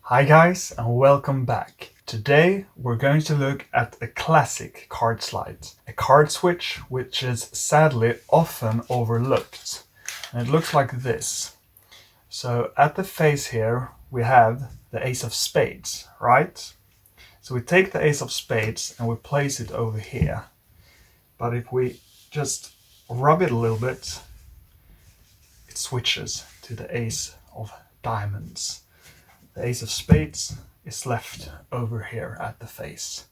Hi guys and welcome back. Today we're going to look at a classic card slide, a card switch which is sadly often overlooked. And it looks like this. So at the face here we have the ace of spades, right? So we take the ace of spades and we place it over here. But if we just rub it a little bit, it switches to the ace of diamonds. The ace of spades is left over here at the face.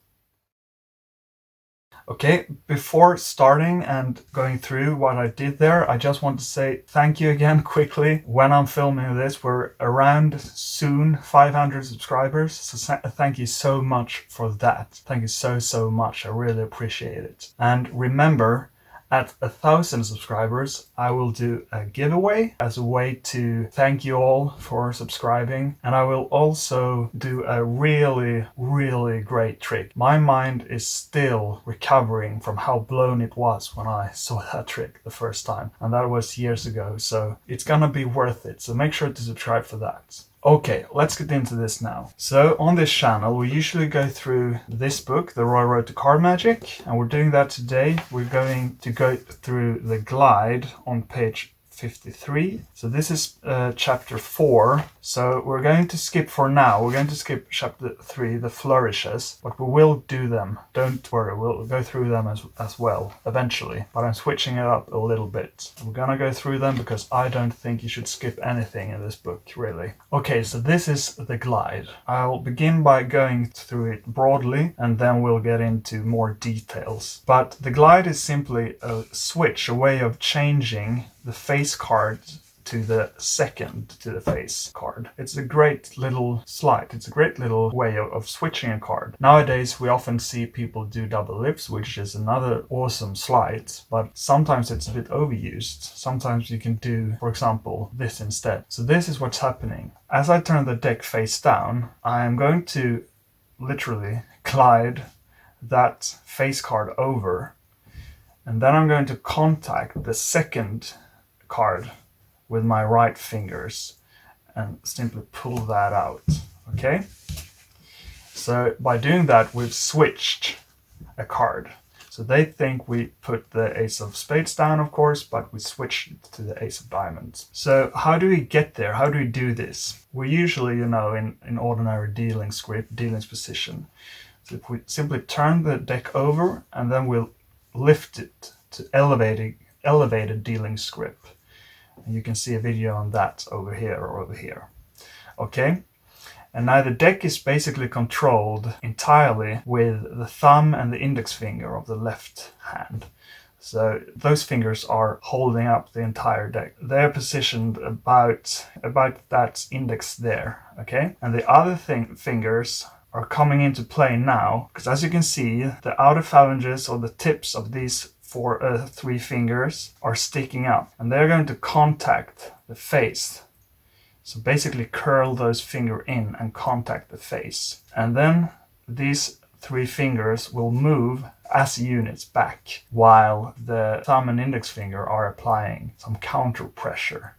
Okay, before starting and going through what I did there, I just want to say thank you again quickly. When I'm filming this, we're around soon 500 subscribers, so thank you so much for that. Thank you so much, I really appreciate it. And remember, at 1,000 subscribers, I will do a giveaway as a way to thank you all for subscribing. And I will also do a really great trick. My mind is still recovering from how blown it was when I saw that trick the first time. And that was years ago, so it's gonna be worth it. So make sure to subscribe for that. Okay, let's get into this now. So on this channel, we usually go through this book, The Royal Road to Card Magic, and we're doing that today. We're going to go through the glide on page 53. So this is chapter 4. So we're going to skip for now. We're going to skip chapter 3, the flourishes, but we will do them. Don't worry, we'll go through them as well eventually. But I'm switching it up a little bit. We're gonna go through them because I don't think you should skip anything in this book, really. Okay, so this is the glide. I'll begin by going through it broadly and then we'll get into more details. But the glide is simply a switch, a way of changing the face card to the second to the face card. It's a great little sleight. It's a great little way of switching a card. Nowadays we often see people do double lips, which is another awesome sleight, but sometimes it's a bit overused. Sometimes you can do, for example, this instead. So this is what's happening. As I turn the deck face down, I am going to literally glide that face card over, and then I'm going to contact the second card with my right fingers and simply pull that out. Okay, so by doing that we've switched a card. So they think we put the ace of spades down, of course, but we switched it to the ace of diamonds. So how do we get there? How do we do this? We usually, in ordinary dealing script, dealing position. So if we simply turn the deck over and then we'll lift it to elevated dealing script. And you can see a video on that over here or over here. Okay, and now the deck is basically controlled entirely with the thumb and the index finger of the left hand. So those fingers are holding up the entire deck. They're positioned about that index there, okay? And the other fingers are coming into play now, because as you can see, the outer phalanges or the tips of these three fingers are sticking up and they're going to contact the face. So basically curl those fingers in and contact the face. And then these three fingers will move as units back while the thumb and index finger are applying some counter pressure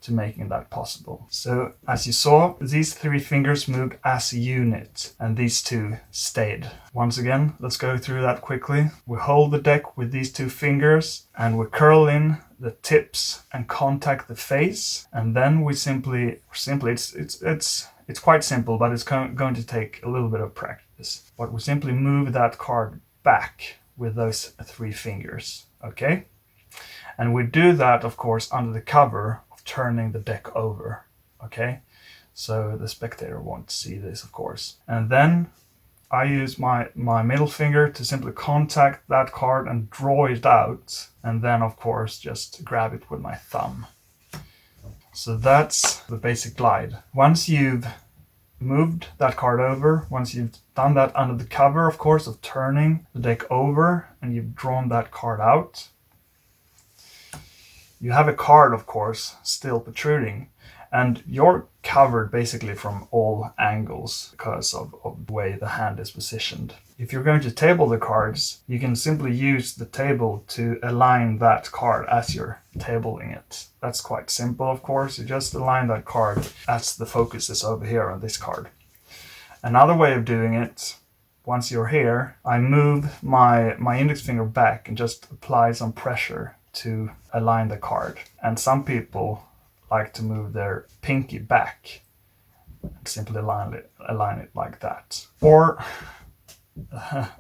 to making that possible. So as you saw, these three fingers moved as a unit and these two stayed. Once again, let's go through that quickly. We hold the deck with these two fingers and we curl in the tips and contact the face, and then we simply it's quite simple, but it's going to take a little bit of practice. But we simply move that card back with those three fingers, okay? And we do that, of course, under the cover turning the deck over, okay? So the spectator won't see this, of course. And then I use my middle finger to simply contact that card and draw it out, and then of course just grab it with my thumb. So that's the basic glide. Once you've moved that card over, once you've done that under the cover, of course, of turning the deck over, and you've drawn that card out, you have a card, of course, still protruding. And you're covered basically from all angles because of the way the hand is positioned. If you're going to table the cards, you can simply use the table to align that card as you're tabling it. That's quite simple, of course. You just align that card as the focus is over here on this card. Another way of doing it, once you're here, I move my index finger back and just apply some pressure to align the card. And some people like to move their pinky back and simply align it like that. Or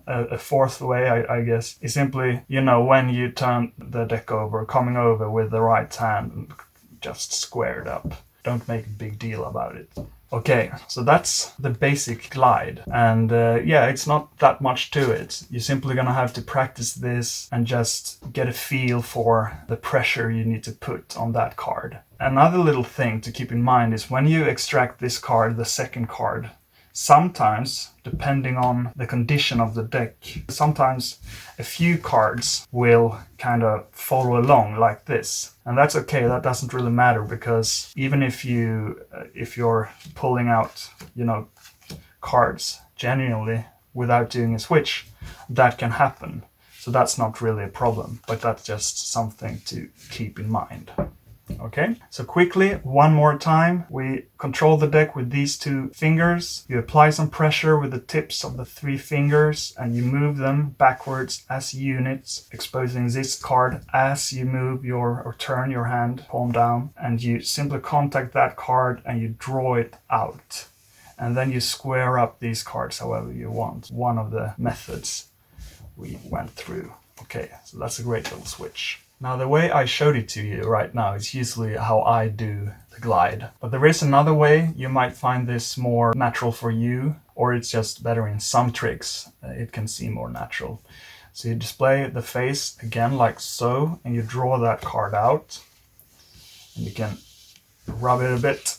a fourth way, I guess, is simply, when you turn the deck over, coming over with the right hand and just square it up. Don't make a big deal about it. Okay, so that's the basic glide. And it's not that much to it. You're simply gonna have to practice this and just get a feel for the pressure you need to put on that card. Another little thing to keep in mind is when you extract this card, the second card, sometimes, depending on the condition of the deck, sometimes a few cards will kind of follow along like this. And that's okay, that doesn't really matter, because even if you're pulling out, cards genuinely without doing a switch, that can happen. So that's not really a problem, but that's just something to keep in mind. Okay, so quickly, one more time, we control the deck with these two fingers. You apply some pressure with the tips of the three fingers and you move them backwards as units, exposing this card as you move or turn your hand, palm down, and you simply contact that card and you draw it out. And then you square up these cards however you want. One of the methods we went through. Okay, so that's a great little switch. Now, the way I showed it to you right now is usually how I do the glide. But there is another way. You might find this more natural for you, or it's just better in some tricks. It can seem more natural. So you display the face again like so, and you draw that card out. And you can rub it a bit.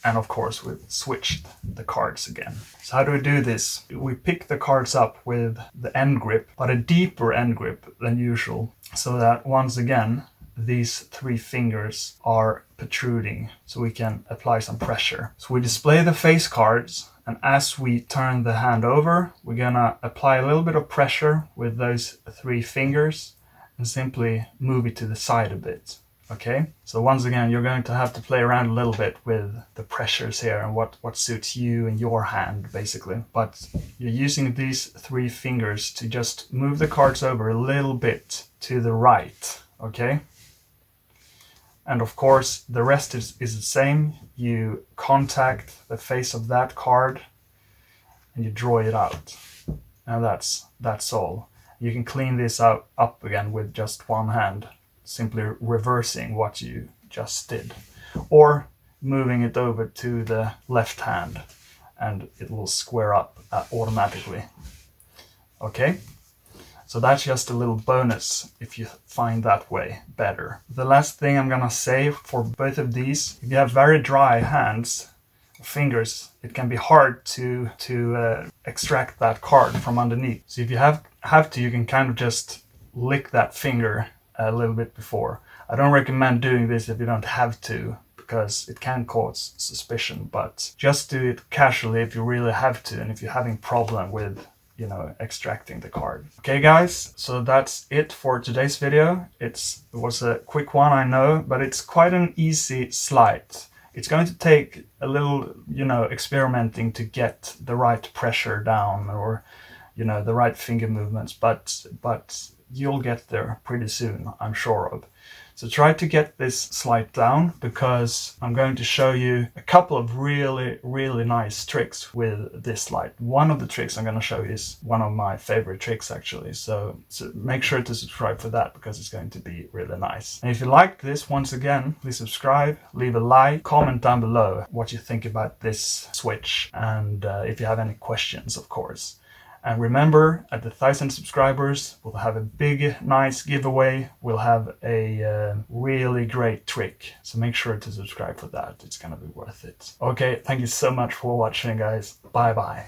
And of course, we've switched the cards again. So how do we do this? We pick the cards up with the end grip, but a deeper end grip than usual, so that once again, these three fingers are protruding, so we can apply some pressure. So we display the face cards, and as we turn the hand over, we're gonna apply a little bit of pressure with those three fingers and simply move it to the side a bit. Okay, so once again, you're going to have to play around a little bit with the pressures here and what suits you and your hand, basically. But you're using these three fingers to just move the cards over a little bit to the right, okay? And of course, the rest is the same. You contact the face of that card and you draw it out. And that's all. You can clean this up again with just one hand, simply reversing what you just did, or moving it over to the left hand and it will square up automatically. Okay, so that's just a little bonus if you find that way better. The last thing I'm gonna say for both of these, if you have very dry hands, fingers, it can be hard to extract that card from underneath. So if you have to, you can kind of just lick that finger a little bit before. I don't recommend doing this if you don't have to, because it can cause suspicion, but just do it casually if you really have to, and if you're having problem with extracting the card. Okay guys, so that's it for today's video. It was a quick one, I know, but it's quite an easy sleight. It's going to take a little experimenting to get the right pressure down, or the right finger movements, but you'll get there pretty soon, I'm sure of. So try to get this sleight down, because I'm going to show you a couple of really, really nice tricks with this sleight. One of the tricks I'm going to show you is one of my favorite tricks, actually. So make sure to subscribe for that, because it's going to be really nice. And if you liked this, once again, please subscribe, leave a like, comment down below what you think about this switch, and if you have any questions, of course. And remember, at the 1,000 subscribers, we'll have a big, nice giveaway. We'll have a really great trick. So make sure to subscribe for that. It's gonna be worth it. Okay, thank you so much for watching, guys. Bye-bye.